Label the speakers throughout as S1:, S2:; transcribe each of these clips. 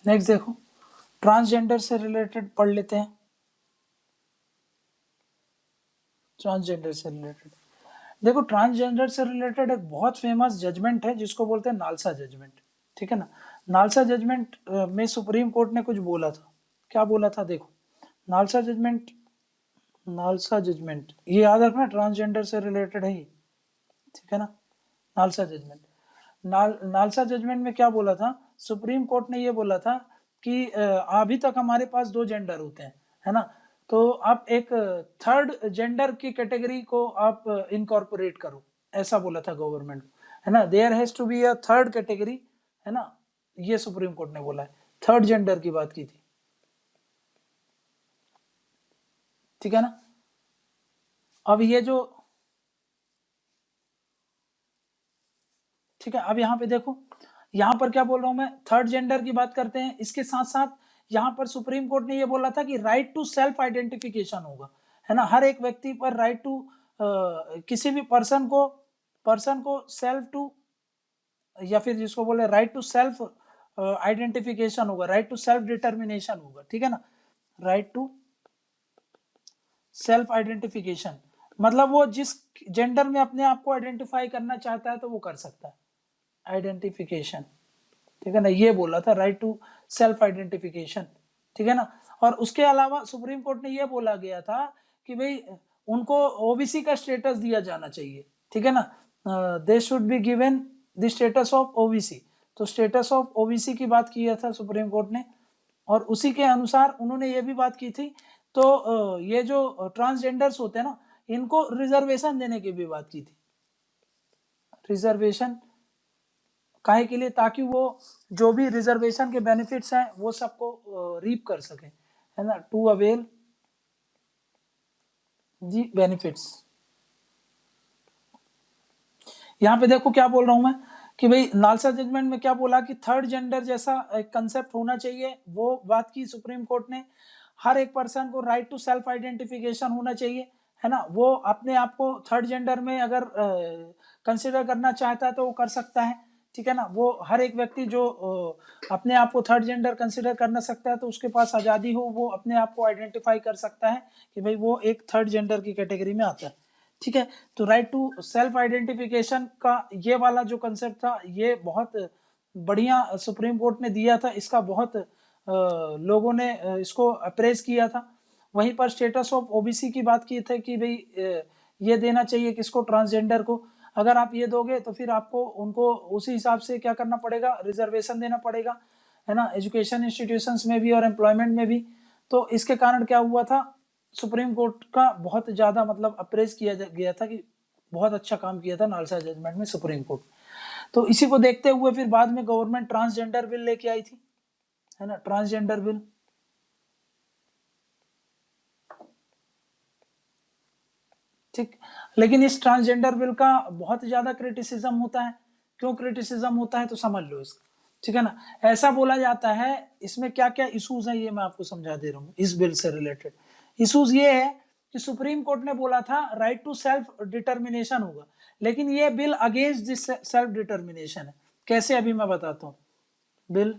S1: Next देखो, transgender से related पढ़ लेते हैं। ट्रांसजेंडर से रिलेटेड देखो, ट्रांसजेंडर से रिलेटेड एक बहुत फेमस जजमेंट है जिसको बोलते हैं नालसा जजमेंट, ठीक है ना। नालसा जजमेंट में सुप्रीम कोर्ट ने कुछ बोला था। क्या बोला था देखो, नालसा जजमेंट, नालसा जजमेंट ये याद रखना, ट्रांसजेंडर से रिलेटेड है ये, ठीक है ना। नालसा जजमेंट, नालसा जजमेंट में क्या बोला था, सुप्रीम कोर्ट ने ये बोला था कि अभी तक हमारे पास दो जेंडर होते हैं, है ना। तो आप एक थर्ड जेंडर की कैटेगरी को आप इनकॉर्पोरेट करो, ऐसा बोला था गवर्नमेंट, है ना। There has to be a third category, है ना, ये सुप्रीम कोर्ट ने बोला है, थर्ड जेंडर की बात की थी, ठीक है ना। अब ये जो, ठीक है, अब यहाँ पे देखो, यहाँ पर क्या बोल रहा हूं मैं, थर्ड जेंडर की बात करते हैं। इसके साथ साथ यहाँ पर सुप्रीम कोर्ट ने ये बोला था कि राइट टू सेल्फ आइडेंटिफिकेशन होगा, है ना। हर एक व्यक्ति पर राइट टू, किसी भी पर्सन को सेल्फ टू, या फिर जिसको बोले राइट टू सेल्फ आइडेंटिफिकेशन होगा, राइट टू सेल्फ डिटर्मिनेशन होगा, ठीक है ना। राइट टू सेल्फ आइडेंटिफिकेशन मतलब वो जिस जेंडर में अपने आप को आइडेंटिफाई करना चाहता है तो वो कर सकता है, आइडेंटिफिकेशन, ठीक है ना। ये बोला था राइट टू सेल्फ आइडेंटिफिकेशन, ठीक है ना। और उसके अलावा सुप्रीम कोर्ट ने ये बोला गया था कि भाई उनको ओबीसी का स्टेटस दिया जाना चाहिए, ठीक है ना। They should be given the status of OBC, तो स्टेटस ऑफ ओबीसी की बात किया था सुप्रीम कोर्ट ने। और उसी के अनुसार उन्होंने ये भी बात की थी, तो ये जो ट्रांसजेंडर्स होते हैं ना, इनको रिजर्वेशन देने की भी बात की थी। रिजर्वेशन काहे के लिए, ताकि वो जो भी रिजर्वेशन के बेनिफिट्स हैं वो सबको रीप कर सके, है ना, टू अवेल दी बेनिफिट्स। यहाँ पे देखो क्या बोल रहा हूं मैं कि भाई नालसा जजमेंट में क्या बोला कि थर्ड जेंडर जैसा एक कंसेप्ट होना चाहिए, वो बात की सुप्रीम कोर्ट ने। हर एक पर्सन को राइट टू सेल्फ आइडेंटिफिकेशन होना चाहिए, है ना। वो अपने आप को थर्ड जेंडर में अगर कंसिडर करना चाहता है तो वो कर सकता है, ठीक है ना। वो हर एक व्यक्ति जो अपने आप को थर्ड जेंडर कंसिडर करना सकता है तो उसके पास आज़ादी हो, वो अपने आप को आइडेंटिफाई कर सकता है कि भाई वो एक थर्ड जेंडर की कैटेगरी में आता है, ठीक है। तो राइट टू सेल्फ आइडेंटिफिकेशन का ये वाला जो कंसेप्ट था, ये बहुत बढ़िया सुप्रीम कोर्ट ने दिया था, इसका बहुत लोगों ने इसको अप्रेज किया था। वहीं पर स्टेटस ऑफ ओबीसी की बात की थी कि भाई ये देना चाहिए किसको, ट्रांसजेंडर को। अगर आप ये दोगे तो फिर आपको उनको उसी हिसाब से क्या करना पड़ेगा, रिजर्वेशन देना पड़ेगा, है ना, एजुकेशन इंस्टीट्यूशंस में भी और एम्प्लॉयमेंट में भी। तो इसके कारण क्या हुआ था, सुप्रीम कोर्ट का बहुत ज्यादा मतलब अप्रेज किया गया था कि बहुत अच्छा काम किया था नालसा जजमेंट में सुप्रीम कोर्ट। तो इसी को देखते हुए फिर बाद में गवर्नमेंट ट्रांसजेंडर बिल लेके आई थी, है ना, ट्रांसजेंडर बिल। ठीक, लेकिन इस ट्रांसजेंडर बिल का बहुत ज्यादा क्रिटिसिज्म होता है। क्यों क्रिटिसिज्म होता है तो समझ लो इसका, ठीक है ना। ऐसा बोला जाता है, इसमें क्या क्या इश्यूज है ये मैं आपको समझा दे रहा हूँ। इस बिल से रिलेटेड इश्यूज ये है कि सुप्रीम कोर्ट ने बोला था राइट टू सेल्फ डिटर्मिनेशन होगा, लेकिन ये bill against this self determination है। कैसे, अभी मैं बताता हूँ। बिल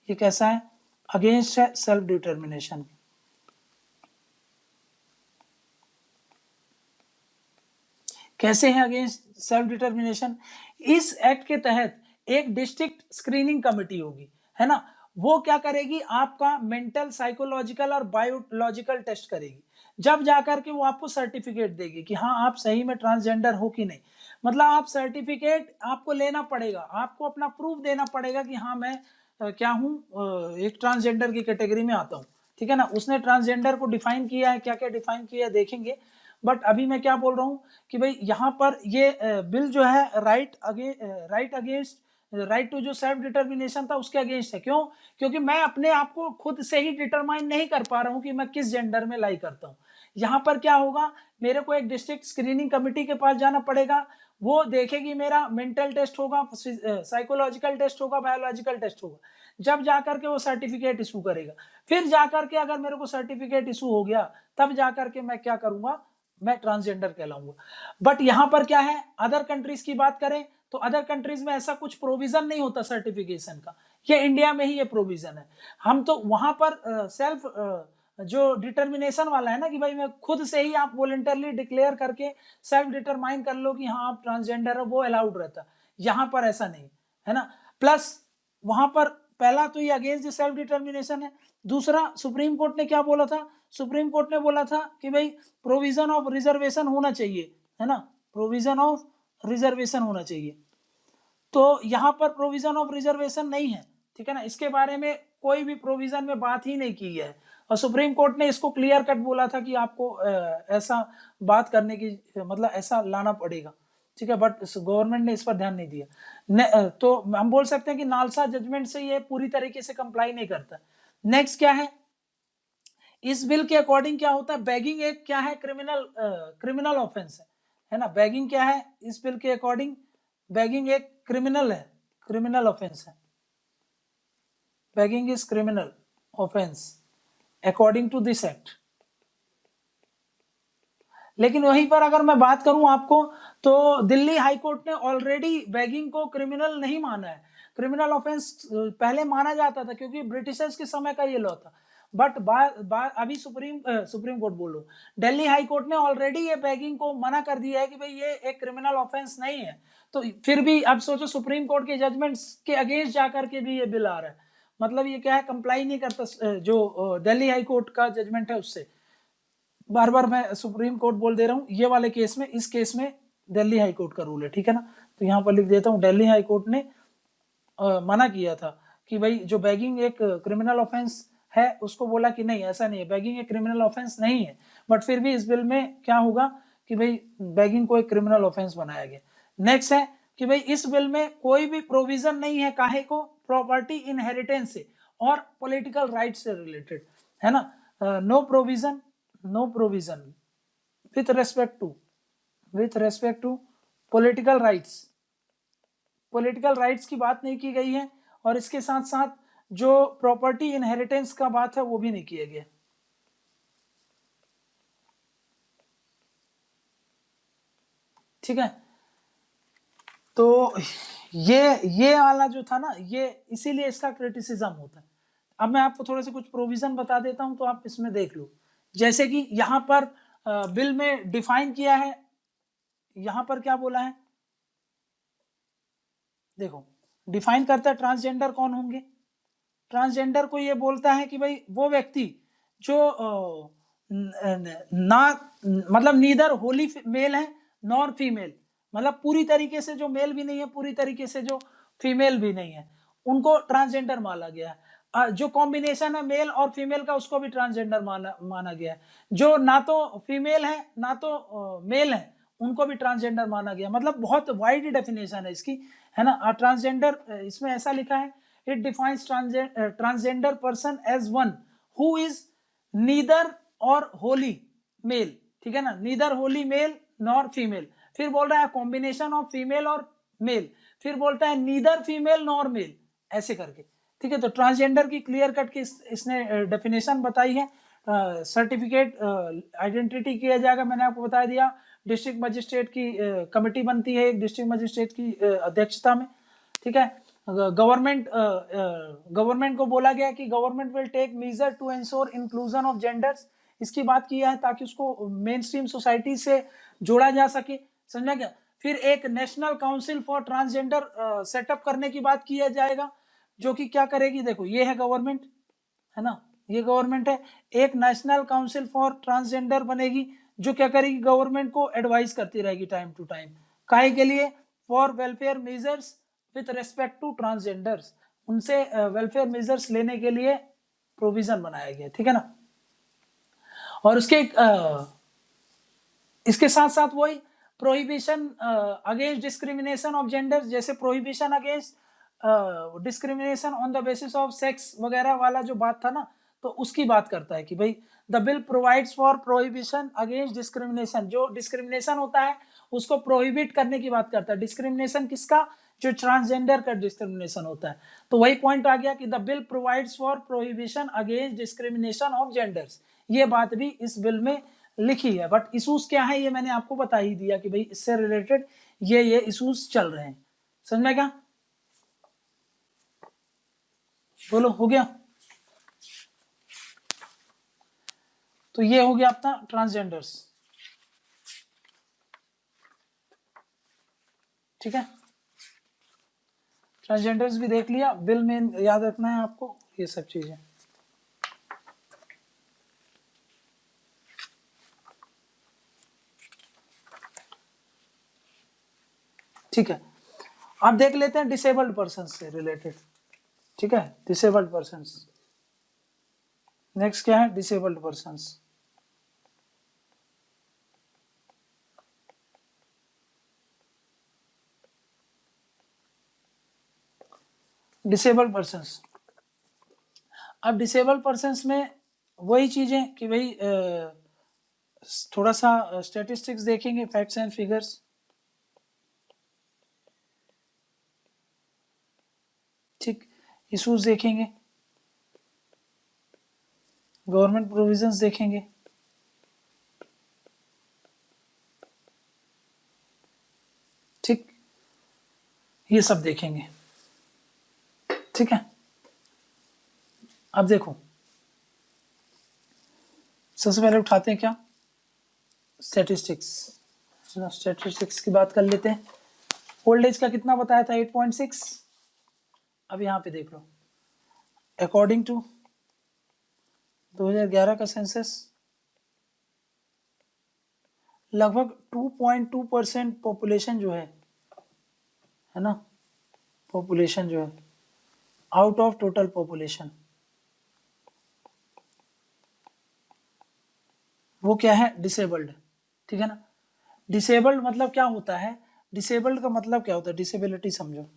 S1: ये कैसा है, अगेंस्ट है सेल्फ डिटर्मिनेशन। कैसे है अगेंस्ट सेल्फ डिटर्मिनेशन, इस एक्ट के तहत एक डिस्ट्रिक्ट स्क्रीनिंग कमेटी होगी, है ना। वो क्या करेगी, आपका मेंटल, साइकोलॉजिकल और बायोलॉजिकल टेस्ट करेगी। जब जाकर के वो आपको सर्टिफिकेट देगी कि हाँ आप सही में ट्रांसजेंडर हो कि नहीं। मतलब आप सर्टिफिकेट आपको लेना पड़ेगा, आपको अपना प्रूफ देना पड़ेगा कि हाँ मैं क्या हूँ, एक ट्रांसजेंडर की कैटेगरी में आता हूँ, ठीक है ना। उसने ट्रांसजेंडर को डिफाइन किया है, क्या क्या डिफाइन किया है देखेंगे। बट अभी मैं क्या बोल रहा हूँ कि भाई यहाँ पर ये बिल जो है राइट अगेंस्ट, राइट टू जो सेल्फ डिटर्मिनेशन था उसके अगेंस्ट है। क्यों, क्योंकि मैं अपने आप को खुद से ही डिटरमाइन नहीं कर पा रहा हूँ कि मैं किस जेंडर में लाई करता हूँ। यहाँ पर क्या होगा, मेरे को एक डिस्ट्रिक्ट स्क्रीनिंग कमेटी के पास जाना पड़ेगा। वो देखेगी, मेरा मेंटल टेस्ट होगा, साइकोलॉजिकल टेस्ट होगा, बायोलॉजिकल टेस्ट होगा। जब जाकर के वो सर्टिफिकेट इशू करेगा, फिर जाकर के अगर मेरे को सर्टिफिकेट इशू हो गया, तब जाकर के मैं क्या करूंगा, मैं ट्रांसजेंडर कहलाऊंगा। बट यहाँ पर क्या है, अदर कंट्रीज की बात करें तो अदर कंट्रीज में ऐसा कुछ प्रोविजन नहीं होता सर्टिफिकेशन का, ये इंडिया में ही ये प्रोविजन है। हम तो वहां पर सेल्फ जो डिटर्मिनेशन वाला है ना कि भाई मैं खुद से ही आप वॉलंटरली डिक्लेयर करके सेल्फ डिटरमाइन कर लो कि हाँ आप ट्रांसजेंडर हो, वो अलाउड रहता। यहाँ पर ऐसा नहीं है ना। प्लस वहां पर पहला तो ये अगेंस्ट सेल्फ डिटर्मिनेशन है। दूसरा, सुप्रीम कोर्ट ने क्या बोला था, सुप्रीम कोर्ट ने बोला था कि भाई प्रोविजन ऑफ रिजर्वेशन होना चाहिए, है ना, प्रोविजन ऑफ रिजर्वेशन होना चाहिए। तो यहाँ पर प्रोविजन ऑफ रिजर्वेशन नहीं है, ठीक है ना, इसके बारे में कोई भी प्रोविजन में बात ही नहीं की है। और सुप्रीम कोर्ट ने इसको क्लियर कट बोला था कि आपको ऐसा बात करने की मतलब ऐसा लाना पड़ेगा, ठीक है, बट गवर्नमेंट ने इस पर ध्यान नहीं दिया। तो हम बोल सकते हैं कि नालसा जजमेंट से ये पूरी तरीके से कंप्लाई नहीं करता। नेक्स्ट क्या है, इस बिल के अकॉर्डिंग क्या होता है, बैगिंग एक क्या है, क्रिमिनल ऑफेंस है ना। बैगिंग क्या है इस बिल के अकॉर्डिंग, बैगिंग एक क्रिमिनल है, क्रिमिनल ऑफेंस है। Begging is criminal offence according to this act. लेकिन वहीं पर अगर मैं बात करूं आपको, तो दिल्ली हाई कोर्ट ने ऑलरेडी बैगिंग को क्रिमिनल नहीं माना है। क्रिमिनल ऑफेंस पहले माना जाता था क्योंकि ब्रिटिशर्स के समय का ये लॉ था, बट अभी सुप्रीम कोर्ट बोलो, दिल्ली हाई कोर्ट ने ऑलरेडी ये बैगिंग को मना कर दिया है कि भाई ये एक क्रिमिनल ऑफेंस नहीं है। तो फिर भी अब सोचो सुप्रीम कोर्ट के जजमेंट्स के अगेंस्ट जाकर के भी ये बिल आ रहा है, मतलब ये क्या है, कंप्लाई नहीं करता जो दिल्ली हाई कोर्ट का जजमेंट है उससे। बार बार मैं सुप्रीम कोर्ट बोल दे रहा हूँ, ये वाले केस में, इस केस में दिल्ली हाई कोर्ट का रूल है, ठीक है ना। तो यहाँ पर लिख देता हूँ, दिल्ली हाई कोर्ट ने मना किया था कि भाई जो बैगिंग एक क्रिमिनल ऑफेंस है उसको बोला कि नहीं ऐसा नहीं है, बैगिंग एक क्रिमिनल ऑफेंस नहीं है। बट फिर भी इस बिल में क्या होगा कि भाई बैगिंग को एक क्रिमिनल ऑफेंस बनाया गया। नेक्स्ट है कि भाई इस बिल में कोई भी प्रोविजन नहीं है काहे को, प्रॉपर्टी इनहेरिटेंस से और पॉलिटिकल राइट से रिलेटेड, है ना। No provision with respect to political rights की बात नहीं की गई है, और इसके साथ साथ जो प्रॉपर्टी इनहेरिटेंस का बात है वो भी नहीं किया गया। ठीक है, तो ये वाला जो था ना, ये इसीलिए इसका क्रिटिसिज्म होता है। अब मैं आपको थोड़े से कुछ प्रोविजन बता देता हूं तो आप इसमें देख लो। जैसे कि यहां पर बिल में डिफाइन किया है, यहां पर क्या बोला है, देखो डिफाइन करता है ट्रांसजेंडर कौन होंगे। ट्रांसजेंडर को ये बोलता है कि भाई वो व्यक्ति जो ना मतलब नीदर होली मेल है नॉर फीमेल, मतलब पूरी तरीके से जो मेल भी नहीं है, पूरी तरीके से जो फीमेल भी नहीं है, उनको ट्रांसजेंडर माना गया है। जो कॉम्बिनेशन है मेल और फीमेल का उसको भी ट्रांसजेंडर माना गया है। जो ना तो फीमेल है ना तो मेल है उनको भी ट्रांसजेंडर माना गया। मतलब बहुत वाइड डेफिनेशन है इसकी, है ना। ट्रांसजेंडर इसमें ऐसा लिखा है, it defines transgender person as one who is neither or wholly male, ठीक है ना, neither wholly male nor female। फिर बोल रहा है कॉम्बिनेशन ऑफ फीमेल और मेल, फिर बोलता है नीदर फीमेल नॉर मेल, ऐसे करके, ठीक है। तो ट्रांसजेंडर की क्लियर कट की इसने डेफिनेशन बताई है। सर्टिफिकेट आइडेंटिटी किया जाएगा, मैंने आपको बता दिया। डिस्ट्रिक्ट मजिस्ट्रेट की कमेटी बनती है एक डिस्ट्रिक्ट मजिस्ट्रेट की अध्यक्षता में, ठीक है। गवर्नमेंट को बोला गया कि government will take measure to ensure inclusion of genders, इसकी बात की है ताकि उसको मेन स्ट्रीम सोसाइटी से जोड़ा जा सके, समझा क्या। फिर एक national council for transgender setup करने की बात किया जाएगा, जो कि क्या करेगी, देखो ये है गवर्नमेंट, है ना, ये गवर्नमेंट है। एक नेशनल काउंसिल फॉर ट्रांसजेंडर बनेगी जो क्या करेगी, गवर्नमेंट को एडवाइस करती रहेगी टाइम टू टाइम, काहे के लिए, for welfare measures with respect to transgenders, उनसे वेलफेयर मेजर्स लेने के लिए प्रोविजन बनाया गया, ठीक है ना। और इसके साथ साथ वही prohibition against discrimination of gender, जैसे prohibition against discrimination on the basis of sex वगैरह वाला जो बात था ना, तो उसकी बात करता है कि भाई the bill provides for prohibition against discrimination, जो डिस्क्रिमिनेशन होता है उसको प्रोहिबिट करने की बात करता है। डिस्क्रिमिनेशन किसका, जो ट्रांसजेंडर का डिस्क्रिमिनेशन होता है। तो वही पॉइंट आ गया कि the bill provides for prohibition against discrimination of genders, ये बात भी इस बिल में लिखी है, बट इशूज क्या है ये मैंने आपको बता ही दिया कि भाई इससे रिलेटेड ये इशूज चल रहे हैं। समझ में क्या? बोलो, हो गया? तो ये हो गया अपना ट्रांसजेंडर्स। ठीक है, ट्रांसजेंडर्स भी देख लिया। बिल में याद रखना है आपको ये सब चीजें। ठीक है, अब देख लेते हैं डिसेबल्ड पर्सन से रिलेटेड। ठीक है, डिसेबल्ड पर्सन। नेक्स्ट क्या है? Disabled person. डिसेबल्ड पर्सन, अब डिसेबल्ड पर्सन में वही चीजें कि भाई थोड़ा सा स्टैटिस्टिक्स देखेंगे, फैक्ट्स एंड फिगर्स। ठीक, इशूज देखेंगे, गवर्नमेंट प्रोविजंस देखेंगे। ठीक, ये सब देखेंगे। ठीक है, अब देखो सबसे पहले उठाते हैं क्या? स्टैटिस्टिक्स। स्टैटिस्टिक्स की बात कर लेते हैं। ओल्ड एज का कितना बताया था? 8.6। अब यहाँ पे देख लो, अकॉर्डिंग टू 2011 का सेंसस लगभग 2.2% पॉपुलेशन जो है ना, पॉपुलेशन जो है आउट ऑफ टोटल पॉपुलेशन, वो क्या है? डिसेबल्ड। ठीक है ना, डिसेबल्ड मतलब क्या होता है? डिसेबल्ड का मतलब क्या होता है? डिसेबिलिटी समझो।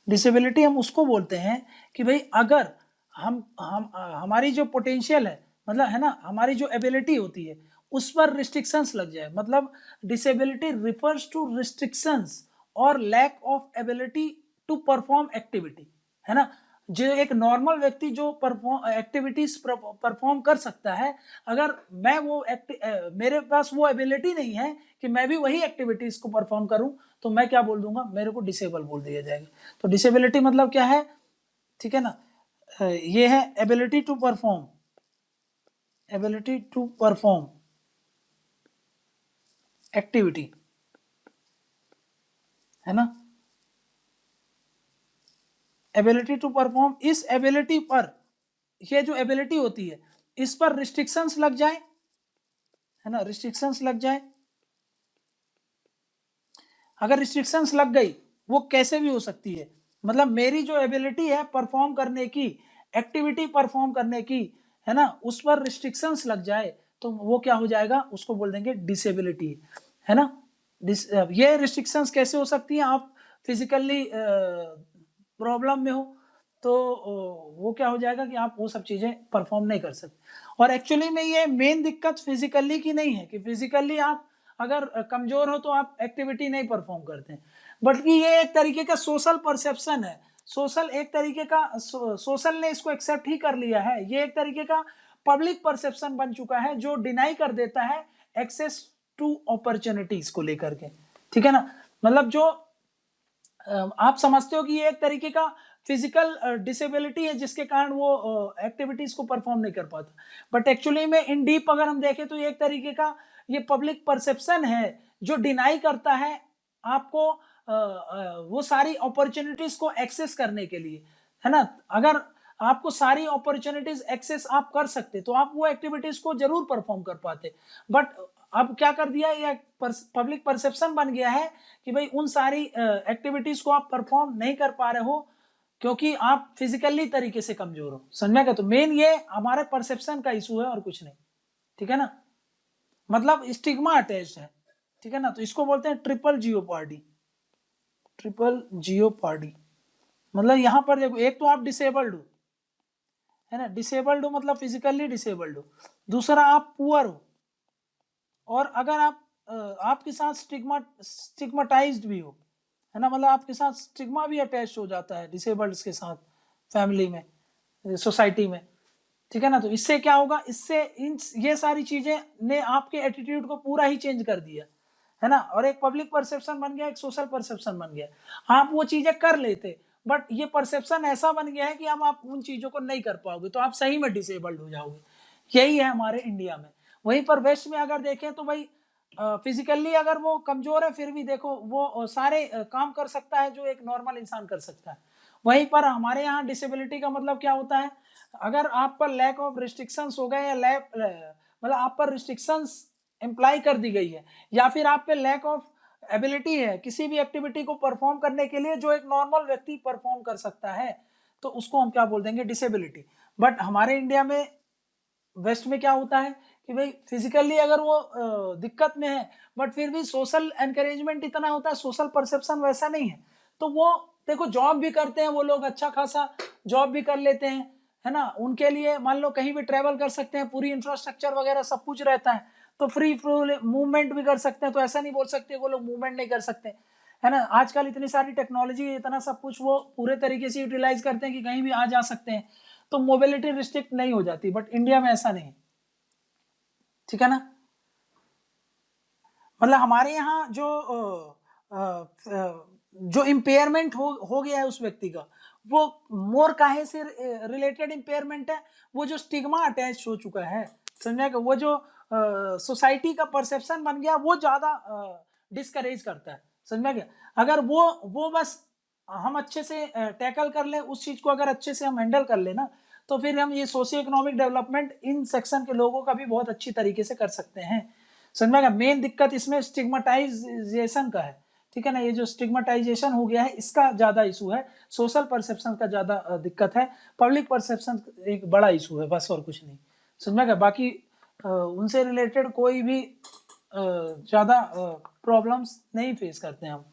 S1: डिसेबिलिटी हम उसको बोलते हैं कि भाई अगर हम हमारी जो पोटेंशियल है, मतलब है ना, हमारी जो एबिलिटी होती है उस पर रिस्ट्रिक्शंस लग जाए। मतलब डिसेबिलिटी रिफर्स टू रिस्ट्रिक्शंस और lack of ability to perform activity, है ना। जो एक नॉर्मल व्यक्ति जो एक्टिविटीज परफॉर्म कर सकता है, अगर मैं वो मेरे पास वो एबिलिटी नहीं है कि मैं भी वही एक्टिविटीज को परफॉर्म करूं, तो मैं क्या बोल दूंगा? मेरे को डिसेबल बोल दिया जाएगा। तो डिसेबिलिटी मतलब क्या है? ठीक है ना, ये है ability to perform, ability to perform activity, है ना। एबिलिटी टू परफॉर्म, इस एबिलिटी पर, ये जो एबिलिटी होती है इस पर रिस्ट्रिक्शंस लग जाए, है ना, रिस्ट्रिक्शंस लग जाए। अगर रिस्ट्रिक्शंस लग गई, वो कैसे भी हो सकती है, मतलब मेरी जो एबिलिटी है परफॉर्म करने की, एक्टिविटी परफॉर्म करने की, है ना, उस पर रिस्ट्रिक्शंस लग जाए, तो वो क्या हो जाएगा? उसको बोल देंगे डिसेबिलिटी, है ना। ये रिस्ट्रिक्शंस कैसे हो सकती हैं? आप फिजिकली प्रॉब्लम में हो तो वो क्या हो जाएगा कि आप वो सब चीजें परफॉर्म नहीं कर सकते। और एक्चुअली में ये मेन दिक्कत फिजिकली की नहीं है कि फिजिकली आप अगर कमजोर हो तो आप एक्टिविटी नहीं परफॉर्म करते, बल्कि ये एक तरीके का सोशल परसेप्शन है। सोशल एक तरीके का सोशल ने इसको एक्सेप्ट ही कर लिया है। ये एक तरीके का पब्लिक परसेप्शन बन चुका है जो डिनाई कर देता है एक्सेस टू अपॉर्चुनिटीज को लेकर के। ठीक है ना, मतलब जो आप समझते हो कि ये एक तरीके का फिजिकल डिसेबिलिटी है जिसके कारण वो एक्टिविटीज को परफॉर्म नहीं कर पाता, बट एक्चुअली में इन डीप अगर हम देखें तो ये एक तरीके का ये पब्लिक परसेप्शन है जो डिनाई करता है आपको वो सारी अपॉर्चुनिटीज को एक्सेस करने के लिए, है ना। अगर आपको सारी अपॉर्चुनिटीज एक्सेस आप कर सकते तो आप वो एक्टिविटीज को जरूर परफॉर्म कर पाते, बट अब क्या कर दिया, ये पब्लिक परसेप्शन बन गया है कि भाई उन सारी एक्टिविटीज को आप परफॉर्म नहीं कर पा रहे हो क्योंकि आप फिजिकली तरीके से कमजोर हो। समझ में? तो मेन ये हमारे परसेप्शन का इशू है और कुछ नहीं। ठीक है ना, मतलब स्टिग्मा अटैच है। ठीक है ना, तो इसको बोलते हैं ट्रिपल जियोपार्डी। ट्रिपल जियोपार्डी मतलब यहां पर देखो, एक तो आप डिसेबल्ड हो, है ना, डिसेबल्ड हो मतलब फिजिकली डिसेबल्ड हो, दूसरा आप पुअर हो, और अगर आप आपके साथ स्टिग्माटाइज्ड भी हो, है ना, मतलब आपके साथ स्टिग्मा भी अटैच हो जाता है डिसेबल्ड के साथ, फैमिली में, सोसाइटी में। ठीक है ना। तो इससे क्या होगा, इससे ये सारी चीजें ने आपके एटीट्यूड को पूरा ही चेंज कर दिया, है ना। और एक पब्लिक परसेप्शन बन गया, एक सोशल परसेप्शन बन गया। आप वो चीजें कर लेते, बट ये परसेप्शन ऐसा बन गया है कि अब आप उन चीजों को नहीं कर पाओगे, तो आप सही में डिसेबल्ड हो जाओगे। यही है हमारे इंडिया में। वहीं पर वेस्ट में अगर देखें तो भाई फिजिकली अगर वो कमजोर है, फिर भी देखो वो सारे काम कर सकता है जो एक नॉर्मल इंसान कर सकता है। वहीं पर हमारे यहाँ डिसेबिलिटी का मतलब क्या होता है, अगर आप पर लैक ऑफ रिस्ट्रिक्शंस हो गए, या मतलब आप पर रिस्ट्रिक्शंस इम्प्लाई कर दी गई है, या फिर आप पे लैक ऑफ एबिलिटी है किसी भी एक्टिविटी को परफॉर्म करने के लिए जो एक नॉर्मल व्यक्ति परफॉर्म कर सकता है, तो उसको हम क्या बोल देंगे, डिसेबिलिटी। बट हमारे इंडिया में, वेस्ट में क्या होता है कि भाई फिजिकली अगर वो दिक्कत में है, बट फिर भी सोशल एनकरेजमेंट इतना होता है, सोशल परसेप्शन वैसा नहीं है, तो वो देखो जॉब भी करते हैं वो लोग, अच्छा खासा जॉब भी कर लेते हैं, है ना। उनके लिए मान लो कहीं भी ट्रेवल कर सकते हैं, पूरी इंफ्रास्ट्रक्चर वगैरह सब कुछ रहता है, तो फ्री मूवमेंट भी कर सकते हैं। तो ऐसा नहीं बोल सकते वो लोग मूवमेंट नहीं कर सकते, है ना। आजकल इतनी सारी टेक्नोलॉजी, इतना सब कुछ वो पूरे तरीके से यूटिलाइज करते हैं कि कहीं भी आ जा सकते हैं, तो मोबिलिटी रिस्ट्रिक्ट नहीं हो जाती। बट इंडिया में ऐसा नहीं, ठीक है ना। मतलब हमारे यहाँ जो इम्पेयरमेंट हो गया है उस व्यक्ति का, वो मोर काहे से रिलेटेड इम्पेयरमेंट है, वो जो स्टिग्मा अटैच हो चुका है, समझा, कि वो जो सोसाइटी का परसेप्शन बन गया, वो ज्यादा डिस्करेज करता है, समझा गया। अगर वो बस हम अच्छे से टैकल कर ले उस चीज को, अगर अच्छे से हम हैंडल कर ले ना, तो फिर हम ये socio economic development in section के लोगों का भी बहुत अच्छी तरीके से कर सकते हैं, समझ में। मेन दिक्कत इसमें स्टिग्मेटाइजेशन का है, ठीक है ना। ये जो स्टिग्मेटाइजेशन हो गया है, इसका ज्यादा इशू है, सोशल परसेप्शन का ज्यादा दिक्कत है, पब्लिक परसेप्शन एक बड़ा इशू है, बस और कुछ नहीं, समझ में। बाकी उनसे रिलेटेड कोई भी ज्यादा प्रॉब्लम्स नहीं फेस करते हैं हम,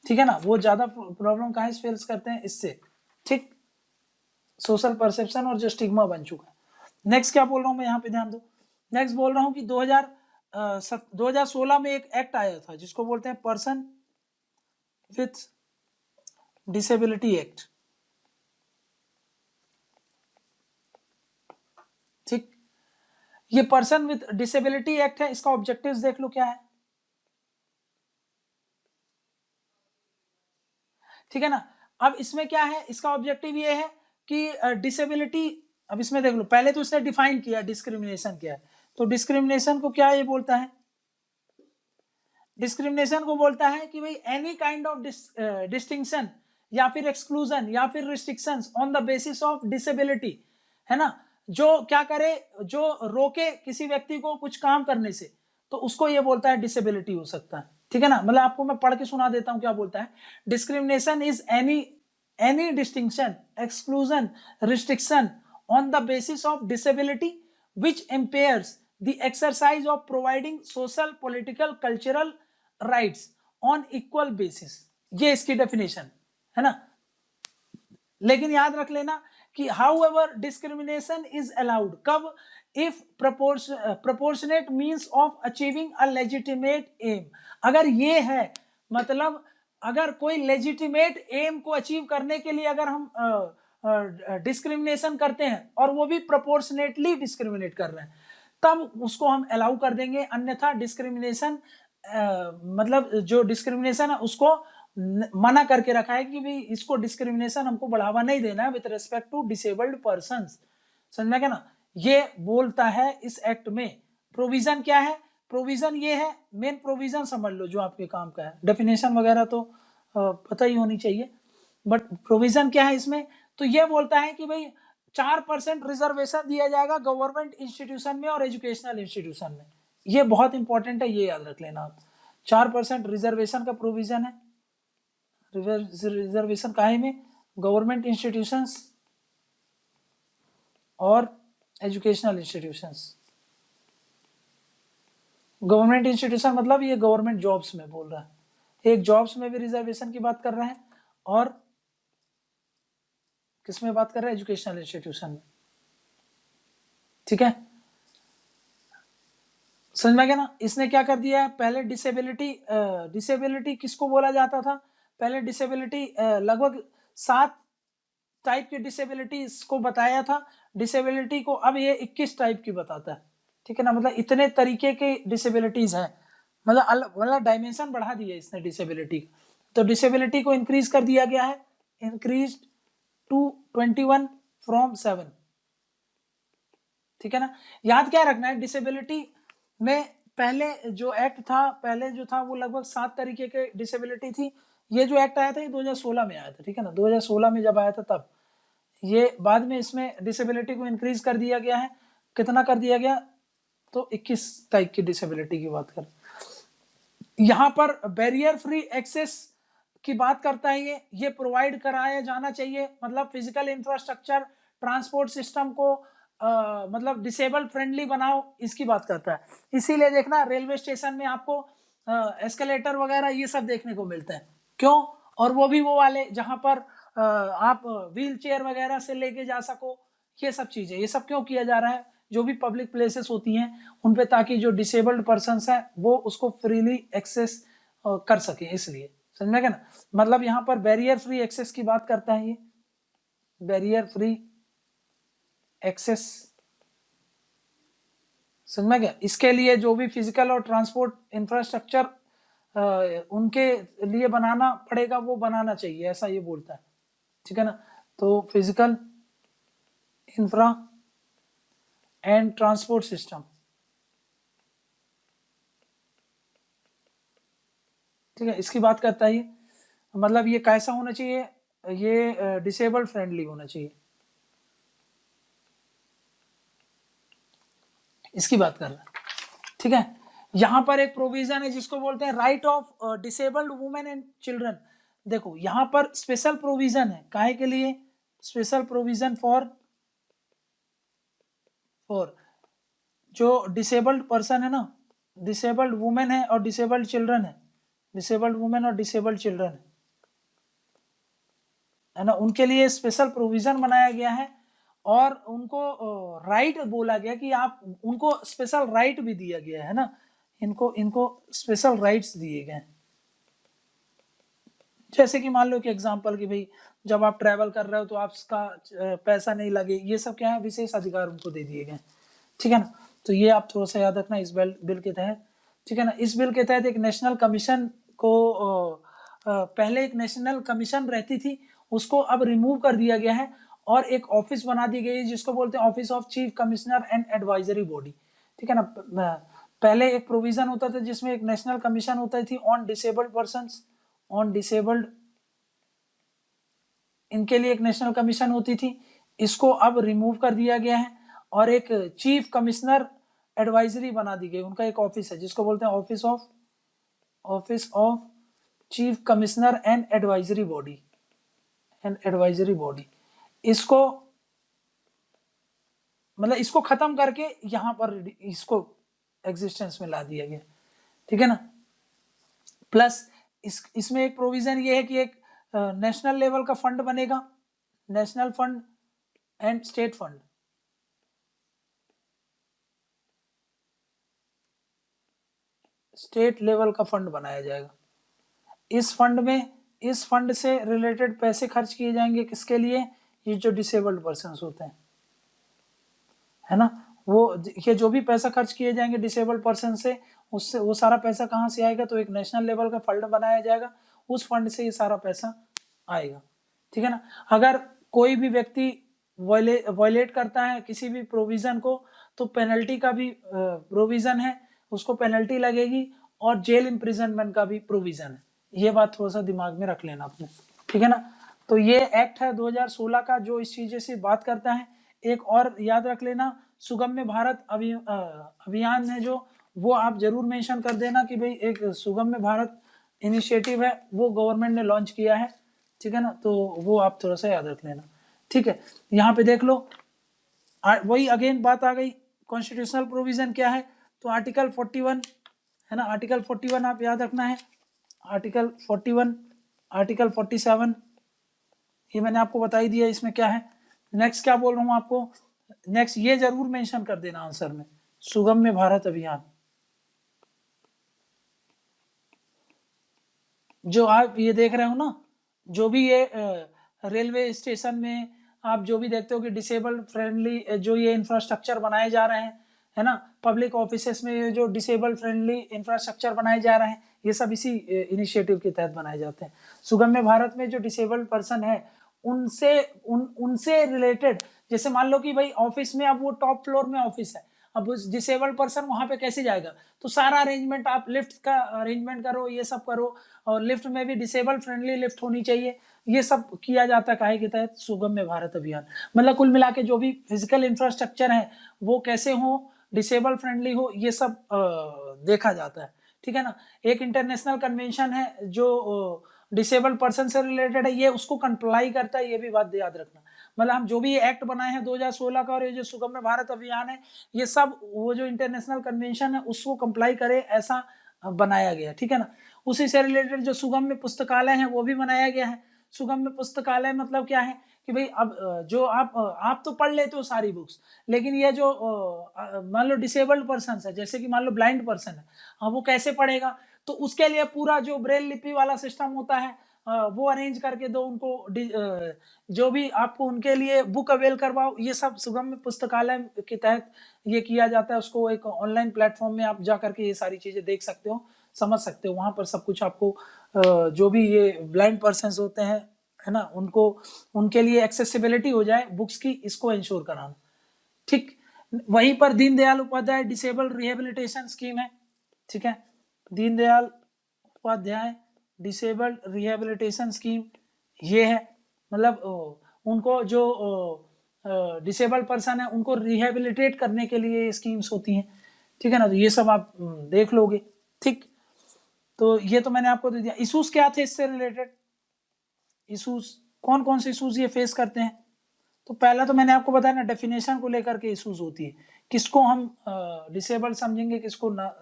S1: ठीक है ना। वो ज्यादा प्रॉब्लम कहाँ से फेस करते हैं, इससे, ठीक, सोशल परसेप्शन और जो स्टिग्मा बन चुका है। नेक्स्ट क्या बोल रहा हूं मैं, यहाँ पे ध्यान दो। नेक्स्ट बोल रहा हूं कि 2016 में एक एक्ट आया था जिसको बोलते हैं पर्सन विथ डिसेबिलिटी एक्ट, ठीक। ये पर्सन विथ डिसेबिलिटी एक्ट है, इसका ऑब्जेक्टिव्स देख लो क्या है, ठीक है ना। अब इसमें क्या है, इसका ऑब्जेक्टिव ये है कि डिसेबिलिटी, अब इसमें देख लो, पहले तो इसने डिफाइन किया डिस्क्रिमिनेशन क्या है। तो डिस्क्रिमिनेशन को क्या ये बोलता है, डिस्क्रिमिनेशन को बोलता है कि भाई एनी काइंड ऑफ डिस्टिंक्शन या फिर एक्सक्लूजन या फिर restrictions on the basis of disability, है ना। जो क्या करे, जो रोके किसी व्यक्ति को कुछ काम करने से, तो उसको ये बोलता है डिसेबिलिटी हो सकता है, ठीक है ना। मतलब आपको मैं पढ़ के सुना देता हूं क्या बोलता है। Discrimination is any distinction, exclusion, restriction on the basis of disability which impairs the exercise of providing social, political, cultural rights on equal basis। ये इसकी डेफिनेशन है ना। लेकिन याद रख लेना कि however discrimination is allowed कब, if proportionate means of achieving a legitimate aim। अगर ये है, मतलब अगर कोई लेजिटिमेट एम को अचीव करने के लिए अगर हम डिस्क्रिमिनेशन करते हैं और वो भी प्रोपोर्शनेटली डिस्क्रिमिनेट कर रहे हैं, तब उसको हम अलाउ कर देंगे। अन्यथा डिस्क्रिमिनेशन मतलब जो डिस्क्रिमिनेशन है उसको मना करके रखा है कि भाई इसको डिस्क्रिमिनेशन हमको बढ़ावा नहीं देना है with respect to disabled persons, समझ में क्या ना। ये बोलता है इस एक्ट में। प्रोविजन क्या है, प्रोविजन ये है, मेन प्रोविजन समझ लो जो आपके काम का है, डेफिनेशन वगैरह तो पता ही होनी चाहिए, बट प्रोविजन क्या है इसमें, तो ये बोलता है कि भाई 4% रिजर्वेशन दिया जाएगा गवर्नमेंट इंस्टीट्यूशन में और एजुकेशनल इंस्टीट्यूशन में। ये बहुत इंपॉर्टेंट है, ये याद रख लेना आप। 4% रिजर्वेशन का प्रोविजन है, रिजर्वेशन काहे में, गवर्नमेंट इंस्टीट्यूशंस और एजुकेशनल इंस्टीट्यूशंस। गवर्नमेंट इंस्टीट्यूशन मतलब ये गवर्नमेंट जॉब्स में बोल रहा है, एक जॉब्स में भी रिजर्वेशन की बात कर रहा है और किसमें बात कर रहा है, एजुकेशनल इंस्टीट्यूशन में, ठीक है। समझ में गया ना। इसने क्या कर दिया है, पहले डिसेबिलिटी किसको बोला जाता था, पहले डिसेबिलिटी लगभग 7 टाइप की डिसेबिलिटी को बताया था। डिसेबिलिटी को अब ये 21 टाइप की बताता है, ठीक है ना, मतलब इतने तरीके के डिसेबिलिटीज हैं, मतलब डायमेंशन बढ़ा दिया इसने डिसेबिलिटी का। तो डिसेबिलिटी को इंक्रीज कर दिया गया है, इंक्रीज टू 21 फ्रॉम 7, ठीक है ना। याद क्या रखना है, डिसेबिलिटी में पहले जो एक्ट था, पहले जो था वो लगभग 7 तरीके के डिसेबिलिटी थी। ये जो एक्ट आया था ये 2016 में आया था, ठीक है ना, 2016 में जब आया था तब। ये बाद में इसमें डिसेबिलिटी को इंक्रीज कर दिया गया है, कितना कर दिया गया, तो 21 टाइप की डिसेबिलिटी की बात करें। यहाँ पर बैरियर फ्री एक्सेस की बात करता है, ये प्रोवाइड कराया जाना चाहिए, मतलब फिजिकल इंफ्रास्ट्रक्चर ट्रांसपोर्ट सिस्टम को मतलब डिसेबल फ्रेंडली बनाओ, इसकी बात करता है। इसीलिए देखना रेलवे स्टेशन में आपको एस्केलेटर वगैरह ये सब देखने को मिलते हैं, क्यों, और वो भी वो वाले जहां पर आप व्हील चेयर वगैरह से लेके जा सको, ये सब चीजें, ये सब क्यों किया जा रहा है, जो भी पब्लिक प्लेसेस होती हैं उन पे, ताकि जो डिसेबल्ड पर्सन्स हैं वो उसको फ्रीली एक्सेस कर सके, इसलिए, समझ में क्या ना, मतलब यहाँ पर बैरियर फ्री एक्सेस की बात करता है ये, बैरियर फ्री एक्सेस, समझ में क्या। इसके लिए जो भी फिजिकल और ट्रांसपोर्ट इंफ्रास्ट्रक्चर उनके लिए बनाना पड़ेगा वो बनाना चाहिए, ऐसा ये बोलता है, ठीक है ना। तो physical infra and transport system, ठीक है, इसकी बात करता है ये, मतलब ये कैसा होना चाहिए, ये डिसेबल्ड फ्रेंडली होना चाहिए, इसकी बात कर रहा है, ठीक है। यहां पर एक प्रोविजन है जिसको बोलते हैं right of disabled women and children. देखो यहां पर स्पेशल प्रोविजन है, काहे के लिए, स्पेशल प्रोविजन फॉर जो डिसेबल्ड पर्सन है ना, डिसेबल्ड वुमेन है और डिसेबल्ड चिल्ड्रन है, डिसेबल्ड वुमेन और डिसेबल्ड चिल्ड्रन है ना, उनके लिए स्पेशल प्रोविजन बनाया गया है, और उनको राइट बोला गया कि आप उनको स्पेशल राइट भी दिया गया है ना, इनको इनको स्पेशल राइट्स दिए गए, जैसे कि मान लो कि एग्जांपल कि भाई जब आप ट्रैवल कर रहे हो तो आपका पैसा नहीं लगे, ये सब क्या है, विशेष अधिकार उनको दे दिए गए, ठीक है ना। तो ये आप थोड़ा सा याद रखना इस बिल के तहत, ठीक है ना। इस बिल के तहत एक नेशनल कमीशन को पहले एक नेशनल कमीशन रहती थी, उसको अब रिमूव कर दिया गया है, और एक ऑफिस बना दी गई है जिसको बोलते हैं office of chief commissioner and advisory body, ठीक है ना। पहले एक प्रोविजन होता था जिसमें एक नेशनल कमीशन होती थी on disabled person, on disabled, इनके लिए एक नेशनल कमीशन होती थी, इसको अब रिमूव कर दिया गया है, और एक चीफ कमिश्नर एडवाइजरी बना दी गई, उनका एक ऑफिस है जिसको बोलते हैं office of chief commissioner and advisory body, इसको मतलब इसको खत्म करके यहां पर इसको एग्जिस्टेंस में ला दिया गया, ठीक है ना। प्लस इसमें एक प्रोविजन ये है कि एक नेशनल लेवल का फंड बनेगा, national fund and state fund, state level का फंड बनाया जाएगा। इस फंड से रिलेटेड पैसे खर्च किए जाएंगे, किसके लिए, ये जो डिसेबल्ड पर्सन्स होते हैं, है ना, वो ये जो भी पैसा खर्च किए जाएंगे डिसेबल्ड पर्सन से, उससे वो सारा पैसा कहाँ से आएगा, तो एक नेशनल लेवल का फंड बनाया जाएगा, उस फंड से ये सारा पैसा आएगा, ठीक है ना। अगर कोई भी व्यक्ति वायलेट करता है किसी भी प्रोविजन को, तो पेनल्टी का भी प्रोविजन है, उसको पेनल्टी लगेगी, और जेल इम्प्रिजनमेंट का भी प्रोविजन है, ये बात थोड़ा सा दिमाग में रख लेना आपने, ठीक है ना। तो ये एक्ट है 2016 का जो इस चीजें से बात करता है। एक और याद रख लेना, सुगम्य भारत अभियान है जो, वो आप जरूर मेंशन कर देना कि भाई एक सुगम्य भारत इनिशिएटिव है, वो गवर्नमेंट ने लॉन्च किया है, ठीक है ना, तो वो आप थोड़ा सा याद रख लेना, ठीक है। यहाँ पे देख लो, वही अगेन बात आ गई, कॉन्स्टिट्यूशनल प्रोविजन क्या है, तो आर्टिकल 41 है ना, आर्टिकल 41 आप याद रखना है, आर्टिकल 41, आर्टिकल 47, ये मैंने आपको बता ही दिया इसमें क्या है। नेक्स्ट क्या बोल रहा हूँ आपको, नेक्स्ट ये जरूर मेंशन कर देना आंसर में, सुगम्य भारत अभियान, जो आप ये देख रहे हो ना, जो भी ये रेलवे स्टेशन में आप जो भी देखते हो कि डिसेबल फ्रेंडली जो ये इंफ्रास्ट्रक्चर बनाए जा रहे हैं, है ना, पब्लिक ऑफिसेस में ये जो डिसेबल फ्रेंडली इंफ्रास्ट्रक्चर बनाए जा रहे हैं, ये सब इसी इनिशिएटिव के तहत बनाए जाते हैं। सुगम्य भारत में जो डिसेबल्ड पर्सन है उनसे रिलेटेड, जैसे मान लो कि भाई ऑफिस में अब वो टॉप फ्लोर में ऑफिस है, अब उस डिसेबल्ड पर्सन वहां पे कैसे जाएगा, तो सारा अरेंजमेंट आप लिफ्ट का अरेंजमेंट करो, ये सब करो, और लिफ्ट में भी डिसेबल फ्रेंडली लिफ्ट होनी चाहिए, ये सब किया जाता है काहे के तहत, सुगम्य भारत अभियान। मतलब कुल मिला के जो भी फिजिकल इंफ्रास्ट्रक्चर है वो कैसे हो, डिसेबल फ्रेंडली हो, ये सब देखा जाता है, ठीक है ना। एक इंटरनेशनल कन्वेंशन है जो डिसेबल पर्सन से रिलेटेड है, ये उसको कंप्लाई करता है, ये भी बात याद रखना। मतलब हम जो भी एक्ट बनाए हैं 2016 का और ये जो सुगम्य भारत अभियान है, ये सब वो जो इंटरनेशनल कन्वेंशन है उसको कंप्लाई करे ऐसा बनाया गया, ठीक है ना। उसी से रिलेटेड जो सुगम्य पुस्तकालय है वो भी बनाया गया है। सुगम्य पुस्तकालय मतलब क्या है कि भाई अब जो आप तो पढ़ लेते हो सारी बुक्स, लेकिन ये जो मान लो डिसेबल्ड पर्सन है, जैसे कि मान लो ब्लाइंड पर्सन है, हाँ वो कैसे पढ़ेगा, तो उसके लिए पूरा जो ब्रेल लिपि वाला सिस्टम होता है वो अरेंज करके दो उनको, जो भी आपको उनके लिए बुक अवेल करवाओ, ये सब सुगम्य पुस्तकालय के तहत ये किया जाता है। उसको एक ऑनलाइन प्लेटफॉर्म में आप जा करके ये सारी चीजें देख सकते हो, समझ सकते हो, वहां पर सब कुछ आपको जो भी ये ब्लाइंड पर्सन होते हैं, है ना, उनको उनके लिए एक्सेसिबिलिटी हो जाए बुक्स की, इसको इंश्योर कराना, ठीक। वहीं पर Deendayal Upadhyaya disable rehabilitation scheme है, ठीक है, Deendayal Upadhyaya disabled rehabilitation scheme ये है, मतलब उनको जो डिसेबल पर्सन है उनको रिहेबिलिटेट करने के लिए ये स्कीम्स होती हैं, ठीक है ना। तो ये सब आप देख लोगे, ठीक। तो ये तो मैंने आपको दे दिया। इशूज क्या थे इससे रिलेटेड, इशूज कौन कौन से इशूज ये फेस करते हैं, तो पहला तो मैंने आपको बताया ना, डेफिनेशन को लेकर के इशूज होती है, किसको हम डिसेबल समझेंगे, किसको ना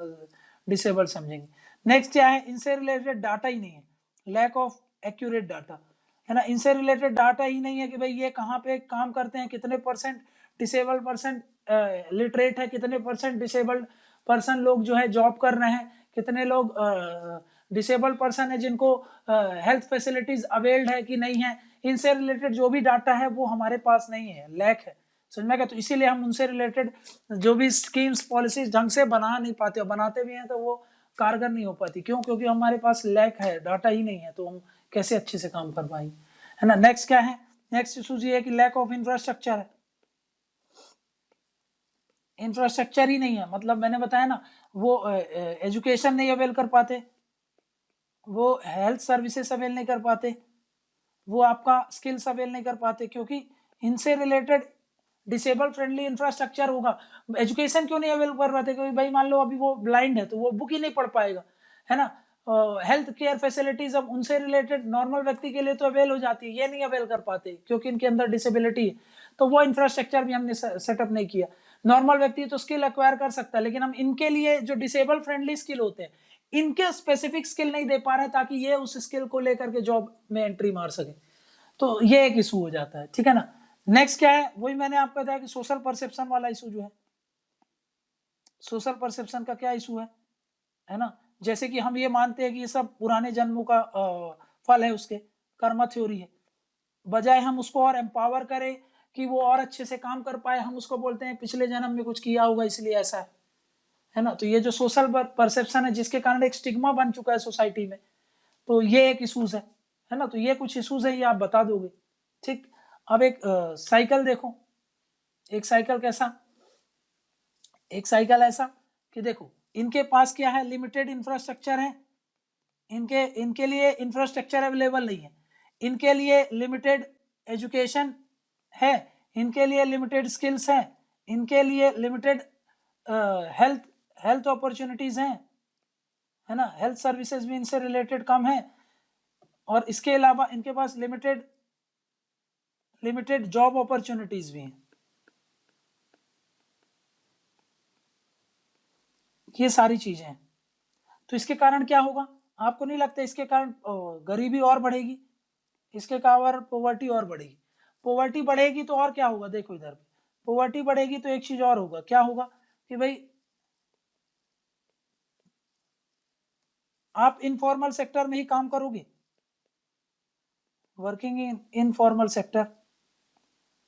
S1: डिसेबल समझेंगे। नेक्स्ट क्या है, इनसे रिलेटेड डाटा ही नहीं है, लैक ऑफ एक्यूरेट डाटा, है ना, इनसे रिलेटेड डाटा ही नहीं है कि भाई ये कहाँ पे काम करते हैं, कितने परसेंट डिसेबल पर्सन लिटरेट है, कितने परसेंट डिसेबल्ड पर्सन लोग जो है जॉब कर रहे हैं, कितने लोग डिसेबल पर्सन है जिनको हेल्थ फैसिलिटीज अवेल्ड है कि नहीं है, इनसे रिलेटेड जो भी डाटा है वो हमारे पास नहीं है, लैक है, समझ में गया। तो इसीलिए हम उनसे रिलेटेड जो भी स्कीम्स पॉलिसीज ढंग से बना नहीं पाते, और बनाते भी हैं तो वो कारगर नहीं हो पाती, क्यों, क्योंकि हमारे पास लैक है, डाटा ही नहीं है, तो हम कैसे अच्छे से काम कर पाएंगे, है ना। नेक्स्ट क्या है, नेक्स्ट इशू ये है कि लैक ऑफ इंफ्रास्ट्रक्चर है, इंफ्रास्ट्रक्चर ही नहीं है, मतलब मैंने बताया ना, वो एजुकेशन नहीं अवेल कर पाते, वो हेल्थ सर्विसेज अवेल नहीं कर पाते, वो आपका स्किल्स अवेल नहीं कर पाते, क्योंकि इनसे रिलेटेड डिसेबल फ्रेंडली इंफ्रास्ट्रक्चर होगा। एजुकेशन क्यों नहीं अवेल कर पाते, क्योंकि भाई मान लो अभी वो ब्लाइंड है तो वो बुक ही नहीं पढ़ पाएगा, है ना। हेल्थ केयर फैसिलिटीज अब उनसे रिलेटेड नॉर्मल व्यक्ति के लिए तो अवेल हो जाती है, ये नहीं अवेल कर पाते क्योंकि इनके अंदर डिसेबिलिटी है, तो वो इंफ्रास्ट्रक्चर भी हमने सेटअप नहीं किया। नॉर्मल व्यक्ति तो स्किल एक्वायर कर सकता है, लेकिन हम इनके लिए जो डिसेबल फ्रेंडली स्किल होते हैं, इनके स्पेसिफिक स्किल नहीं दे पा रहे ताकि ये उस स्किल को लेकर के जॉब में एंट्री मार सके, तो ये एक इशू हो जाता है, ठीक है ना। नेक्स्ट क्या है, वही मैंने आपको बताया कि सोशल परसेप्शन वाला इशू जो है, सोशल परसेप्शन का क्या इशू है ना, जैसे कि हम ये मानते हैं कि ये सब पुराने जन्मों का फल है, उसके कर्म थ्योरी है, बजाय हम उसको और एम्पावर करें कि वो और अच्छे से काम कर पाए, हम उसको बोलते हैं पिछले जन्म में कुछ किया होगा इसलिए ऐसा है ना। तो ये जो सोशल परसेप्शन है जिसके कारण एक स्टिग्मा बन चुका है सोसाइटी में, तो ये एक इशूज है ना। तो ये कुछ इशूज है, ये आप बता दोगे, ठीक। अब एक साइकिल देखो, एक साइकिल कैसा, एक साइकिल ऐसा कि देखो इनके पास क्या है, लिमिटेड इंफ्रास्ट्रक्चर है, इनके इनके लिए इंफ्रास्ट्रक्चर अवेलेबल नहीं है, इनके लिए लिमिटेड एजुकेशन है, इनके लिए लिमिटेड स्किल्स है, इनके लिए लिमिटेड हेल्थ हेल्थ अपॉर्चुनिटीज हैं, है ना, हेल्थ सर्विसेज भी इनसे रिलेटेड कम है, और इसके अलावा इनके पास लिमिटेड लिमिटेड जॉब अपॉर्चुनिटीज भी हैं। ये सारी चीजें हैं, तो इसके कारण क्या होगा, आपको नहीं लगता इसके कारण गरीबी और बढ़ेगी, इसके कारण पॉवर्टी और बढ़ेगी, पॉवर्टी बढ़ेगी तो और क्या होगा, देखो इधर पॉवर्टी बढ़ेगी तो एक चीज और होगा, क्या होगा कि भाई आप इनफॉर्मल सेक्टर में ही काम करोगे, वर्किंग इन इनफॉर्मल सेक्टर,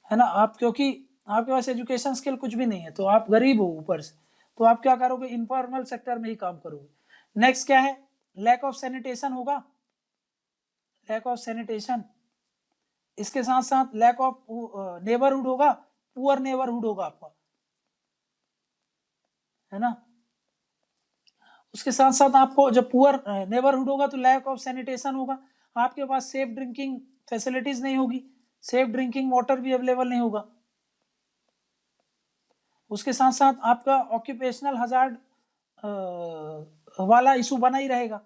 S1: है ना। आप क्योंकि आपके पास एजुकेशन स्किल कुछ भी नहीं है, तो आप गरीब हो ऊपर से, तो आप क्या करोगे, इनफॉर्मल सेक्टर में ही काम करोगे। नेक्स्ट क्या है, लैक ऑफ सैनिटेशन होगा, लैक ऑफ सैनिटेशन। इसके साथ साथ लैक ऑफ नेबरहुड होगा, पुअर नेबरहुड होगा आपका, है ना। उसके साथ साथ आपको जब पुअर नेबरहुड होगा तो लैक ऑफ सैनिटेशन होगा, आपके पास सेफ ड्रिंकिंग फैसिलिटीज नहीं होगी, सेफ ड्रिंकिंग वाटर भी अवेलेबल नहीं होगा। उसके साथ साथ आपका ऑक्यूपेशनल हजार्ड वाला इशू बना ही रहेगा।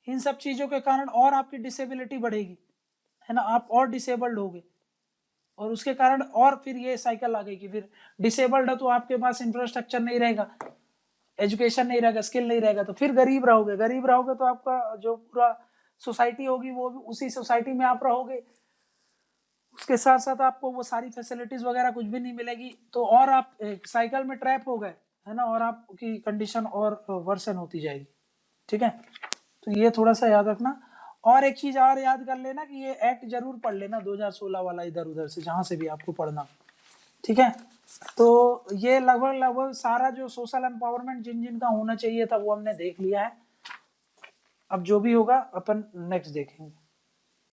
S1: इन सब चीजों के कारण और आपकी डिसेबिलिटी बढ़ेगी, है ना, आप और डिसेबल्ड होगे, और उसके कारण और फिर ये साइकिल आ गई कि फिर डिसेबल्ड है तो आपके पास इंफ्रास्ट्रक्चर नहीं रहेगा, एजुकेशन नहीं रहेगा, स्किल नहीं रहेगा, तो फिर गरीब रहोगे, गरीब रहोगे तो आपका जो पूरा सोसाइटी होगी वो भी उसी सोसाइटी में आप रहोगे, उसके साथ साथ आपको वो सारी फैसिलिटीज वगैरह कुछ भी नहीं मिलेगी, तो और आप एक साइकिल में ट्रैप हो गए, है ना, और आपकी कंडीशन और वर्सन होती जाएगी। ठीक है, तो ये थोड़ा सा याद रखना। और एक चीज और याद कर लेना कि ये एक्ट जरूर पढ़ लेना 2016 वाला, इधर उधर से जहां से भी आपको पढ़ना। ठीक है, तो ये लगभग लगभग सारा जो सोशल एम्पावरमेंट जिन जिन का होना चाहिए था वो हमने देख लिया है। अब जो भी होगा अपन नेक्स्ट देखेंगे।